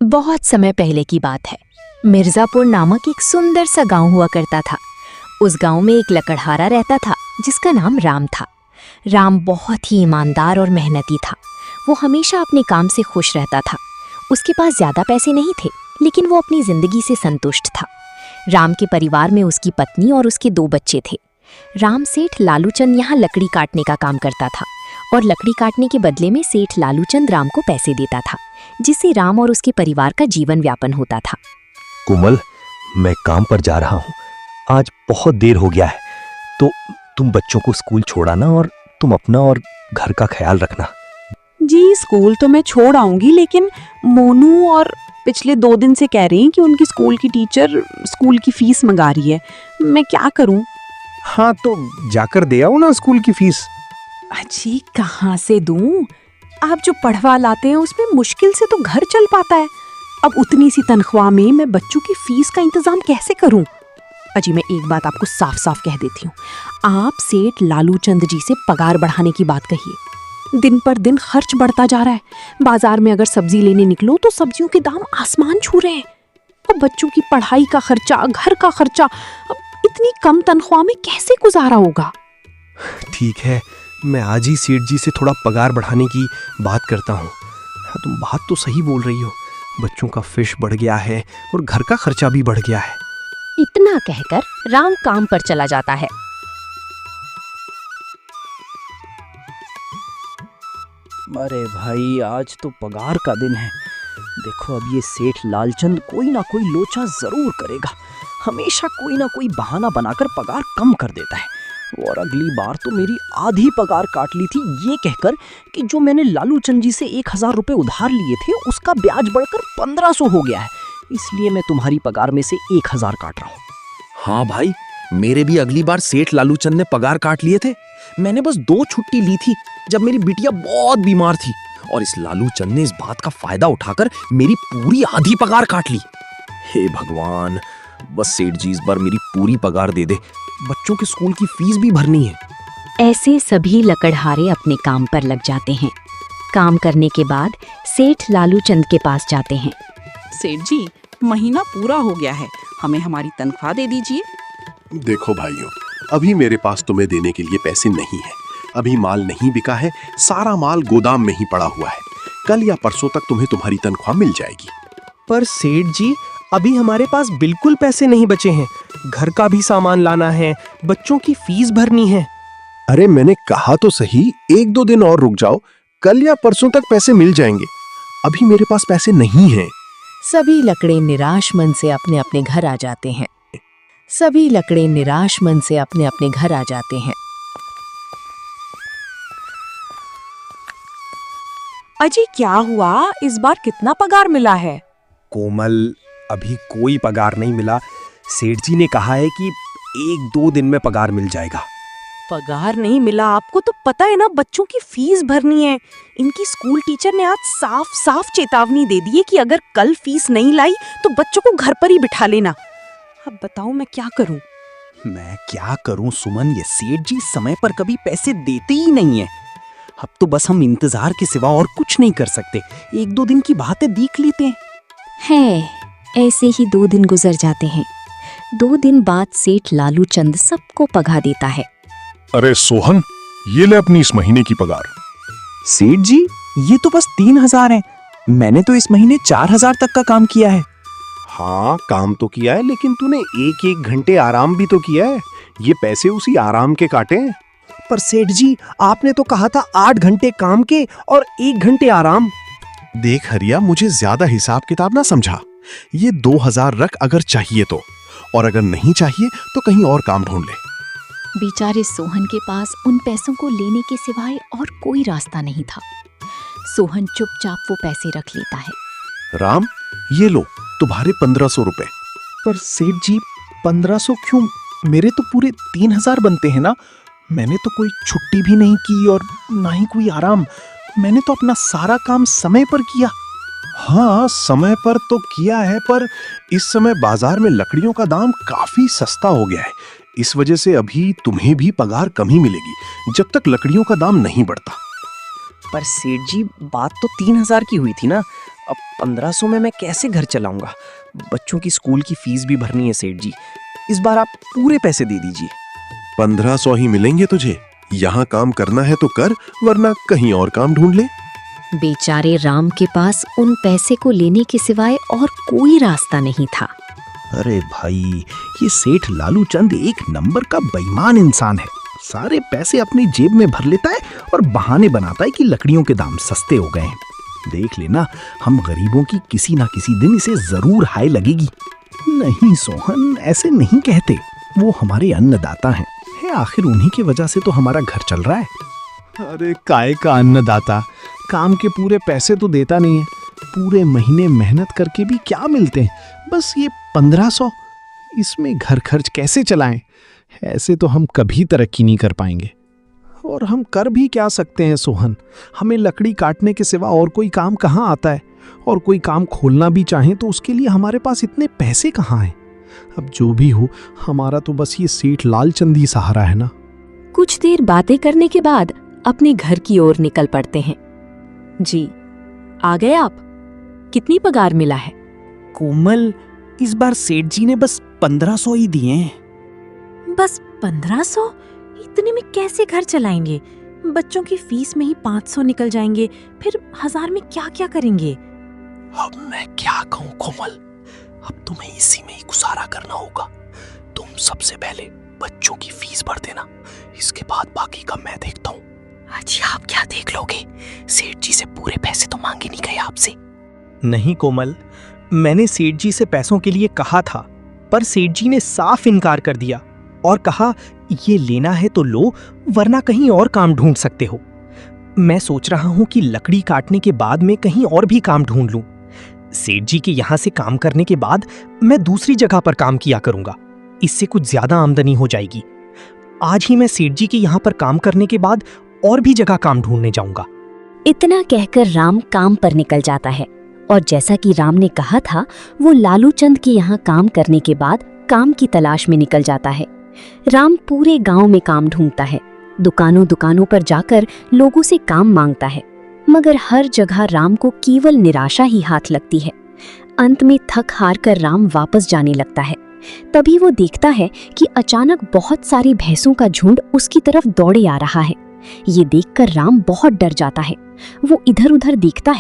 बहुत समय पहले की बात है। मिर्जापुर नामक एक सुंदर सा गांव हुआ करता था। उस गांव में एक लकड़हारा रहता था जिसका नाम राम था। राम बहुत ही ईमानदार और मेहनती था। वो हमेशा अपने काम से खुश रहता था। उसके पास ज्यादा पैसे नहीं थे, लेकिन वो अपनी जिंदगी से संतुष्ट था। राम के परिवार में उसकी पत्नी और उसके 2 बच्चे थे। राम सेठ लालूचंद यहाँ लकड़ी काटने का काम करता था और लकड़ी काटने के बदले में सेठ लालूचंद राम को पैसे देता था, जिससे राम और उसके परिवार का जीवन व्यापन होता था। कोमल, मैं काम पर जा रहा हूँ। आज बहुत देर हो गया है, तो तुम बच्चों को स्कूल छोड़ाना और तुम अपना और घर का ख्याल रखना। जी, स्कूल तो मैं छोड़ आऊंगी, लेकिन मोनू और पिछले 2 दिन से कह रही हैं कि उनकी स्कूल की टीचर स्कूल की फीस मंगा रही है। मैं क्या करूं? हाँ, तो जाकर दे आओ ना स्कूल की फीस। अजी, कहाँ से दूं? आप जो पढ़वा लाते हैं उसमें मुश्किल से तो घर चल पाता है। अब उतनी सी तनख्वाह में मैं बच्चों की फीस का इंतजाम कैसे करूं? अजी, मैं एक बात आपको साफ साफ कह देती हूँ, आप सेठ लालूचंद जी से पगार बढ़ाने की बात कहिए। दिन पर दिन खर्च बढ़ता जा रहा है। बाजार में अगर सब्जी लेने निकलो तो सब्जियों के दाम आसमान छू रहे हैं। और बच्चों की पढ़ाई का खर्चा, घर का खर्चा, अब इतनी कम तनख्वाह में कैसे गुजारा होगा? ठीक है, मैं आज ही सेठ जी से थोड़ा पगार बढ़ाने की बात करता हूँ। हाँ, तुम बात तो सही बोल रही हो। बच्चों का फिश बढ़ गया है और घर का खर्चा भी बढ़ गया है। इतना कहकर राम काम पर चला जाता है। अरे भाई, आज तो पगार का दिन है। देखो, अब ये सेठ लालचंद कोई ना कोई लोचा जरूर करेगा। हमेशा कोई ना कोई बहाना बनाकर पगार कम कर देता है। और अगली बार तो मेरी आधी पगार काट ली थी, ये कहकर कि जो मैंने लालूचंद जी से 1000 रुपये उधार लिए थे उसका ब्याज बढ़कर 1500 हो गया है, इसलिए मैं तुम्हारी पगार में से 1000 काट रहा हूँ। हाँ भाई, मेरे भी अगली बार सेठ लालूचंद ने पगार काट लिए थे। मैंने बस 2 छुट्टी ली थी जब मेरी बिटिया बहुत बीमार थी, और इस लालूचंद ने इस बात का फायदा उठाकर मेरी पूरी आधी पगार काट ली। हे भगवान, बस सेठ जी इस बार मेरी पूरी पगार दे दे। बच्चों के स्कूल की फीस भी भरनी है। ऐसे सभी लकड़हारे अपने काम पर लग जाते हैं। काम करने के बाद सेठ लालूचंद के पास जाते हैं। सेठ जी, महीना पूरा हो गया है, हमें हमारी तनख्वाह दे दीजिए। देखो भाइयों, अभी मेरे पास तुम्हें देने के लिए पैसे नहीं है। अभी माल नहीं बिका है, सारा माल गोदाम में ही पड़ा हुआ है। कल या परसों तक तुम्हें तुम्हारी तनख्वाह मिल जाएगी। पर सेठ जी, अभी हमारे पास बिल्कुल पैसे नहीं बचे हैं। घर का भी सामान लाना है, बच्चों की फीस भरनी है। अरे मैंने कहा तो सही, 1-2 दिन और रुक जाओ, कल या परसों तक पैसे मिल जाएंगे। अभी मेरे पास पैसे नहीं हैं। सभी लकड़े निराश मन से अपने अपने घर आ जाते हैं। सभी लकड़े निराश मन से अपने अपने घर आ जाते हैं। अजी, क्या हुआ? इस बार कितना पगार मिला है? कोमल, अभी कोई पगार नहीं मिला। सेठ जी ने कहा है कि 1-2 दिन में पगार मिल जाएगा। पगार नहीं मिला? आपको तो पता है ना, बच्चों की फीस भरनी है। इनकी स्कूल टीचर ने आज साफ साफ चेतावनी दे दी है कि अगर कल फीस नहीं लाई तो बच्चों को घर पर ही बिठा लेना। अब बताओ मैं क्या करूं? मैं क्या करूं सुमन, ये सेठ जी समय पर कभी पैसे देते ही नहीं है। अब तो बस हम इंतजार के सिवा और कुछ नहीं कर सकते। 1-2 दिन की बात है, देख लेते हैं। ऐसे ही 2 दिन गुजर जाते हैं। 2 दिन बाद सेठ लालूचंद सबको पगा देता है। अरे सोहन, ये ले अपनी इस महीने की पगार। सेठ जी, ये तो बस 3000 है। मैंने तो इस महीने 4000 तक का काम किया है। हाँ, काम तो किया है, लेकिन तूने 1-1 घंटे आराम भी तो किया है। ये पैसे उसी आराम के काटे हैं। पर सेठ जी, आपने तो कहा था 8 घंटे काम के और 1 घंटे आराम। देख हरिया, मुझे ज्यादा हिसाब किताब ना समझा। ये 2000 रख अगर चाहिए तो, और अगर नहीं चाहिए तो कहीं और काम ढूंढ ले। बेचारे सोहन के पास उन पैसों को लेने के सिवाय और कोई रास्ता नहीं था। सोहन चुपचाप वो पैसे रख लेता है। राम, ये लो तुम्हारे 1500 रुपए। पर सेठ जी, 1500 क्यों? मेरे तो पूरे 3000 बनते हैं ना। मैंने तो कोई छुट्टी भी नहीं की और ना ही कोई आराम। मैंने तो अपना सारा काम समय पर किया। हाँ, समय पर तो किया है, पर इस समय बाजार में लकड़ियों का दाम काफी सस्ता हो गया है। इस वजह से अभी तुम्हें भी पगार कम ही मिलेगी जब तक लकड़ियों का दाम नहीं बढ़ता। पर सेठ जी, बात तो 3000 की हुई थी ना। अब 1500 में मैं कैसे घर चलाऊंगा? बच्चों की स्कूल की फीस भी भरनी है सेठ जी। इस बार आप पूरे पैसे दे दीजिए। 1500 ही मिलेंगे तुझे। यहाँ काम करना है तो कर, वरना कहीं और काम ढूंढ ले। बेचारे राम के पास उन पैसे को लेने के सिवाय और कोई रास्ता नहीं था। अरे भाई, ये सेठ लालू चंद एक नंबर का बेईमान इंसान है। सारे पैसे अपनी जेब में भर लेता है और बहाने बनाता है कि लकड़ियों के दाम सस्ते हो गए हैं। देख लेना, हम गरीबों की किसी ना किसी दिन इसे जरूर हाय लगेगी। नहीं सोहन, ऐसे नहीं कहते। वो हमारे अन्नदाता हैं। आखिर उन्हीं की वजह से तो हमारा घर चल रहा है। अरे काय का अन्नदाता, काम के पूरे पैसे तो देता नहीं है। पूरे महीने मेहनत करके भी क्या मिलते हैं? बस ये 1500। इसमें घर खर्च कैसे चलाएं? ऐसे तो हम कभी तरक्की नहीं कर पाएंगे। और हम कर भी क्या सकते हैं सोहन? हमें लकड़ी काटने के सिवा और कोई काम कहाँ आता है? और कोई काम खोलना भी चाहें तो उसके लिए हमारे पास इतने पैसे कहाँ हैं? अब जो भी हो, हमारा तो बस ये सेठ लालचंद ही सहारा है ना। कुछ देर बातें करने के बाद अपने घर की ओर निकल पड़ते हैं। जी, आ गए आप? कितनी पगार मिला है? कोमल, इस बार सेठ जी ने बस 1500 ही दिए हैं। बस 1500? इतने में कैसे घर चलाएंगे? बच्चों की फीस में ही 500 निकल जाएंगे, फिर 1000 में क्या क्या करेंगे? अब मैं क्या कहूँ कोमल, अब तुम्हें इसी में ही गुजारा करना होगा। तुम सबसे पहले बच्चों की फीस भर देना, इसके बाद बाकी का मैं देखता हूँ। जी, आप क्या देख लोगे? सेठ जी से पूरे पैसे तो मांगे नहीं गए आपसे। नहीं कोमल, मैंने सेठ जी से पैसों के लिए कहा था, पर सेठ जी ने साफ इनकार कर दिया और कहा ये लेना है तो लो, वरना कहीं और काम ढूंढ सकते हो। मैं सोच रहा हूं कि लकड़ी काटने के बाद में कहीं और भी काम ढूंढ लूं। सेठ जी के यहां से काम करने के बाद मैं दूसरी जगह पर काम किया करूंगा। इससे कुछ ज्यादा आमदनी हो जाएगी। आज ही मैं सेठ जी के यहां पर काम करने के बाद और भी जगह काम ढूंढने जाऊंगा। इतना कहकर राम काम पर निकल जाता है और जैसा कि राम ने कहा था, वो लालू चंद के यहाँ काम करने के बाद काम की तलाश में निकल जाता है। राम पूरे गांव में काम ढूंढता है, दुकानों दुकानों पर जाकर लोगों से काम मांगता है, मगर हर जगह राम को केवल निराशा ही हाथ लगती है। अंत में थक हार कर राम वापस जाने लगता है। तभी वो देखता है कि अचानक बहुत सारी भैंसों का झुंड उसकी तरफ दौड़े आ रहा है। ये देखकर राम बहुत डर जाता है। वो इधर उधर देखता है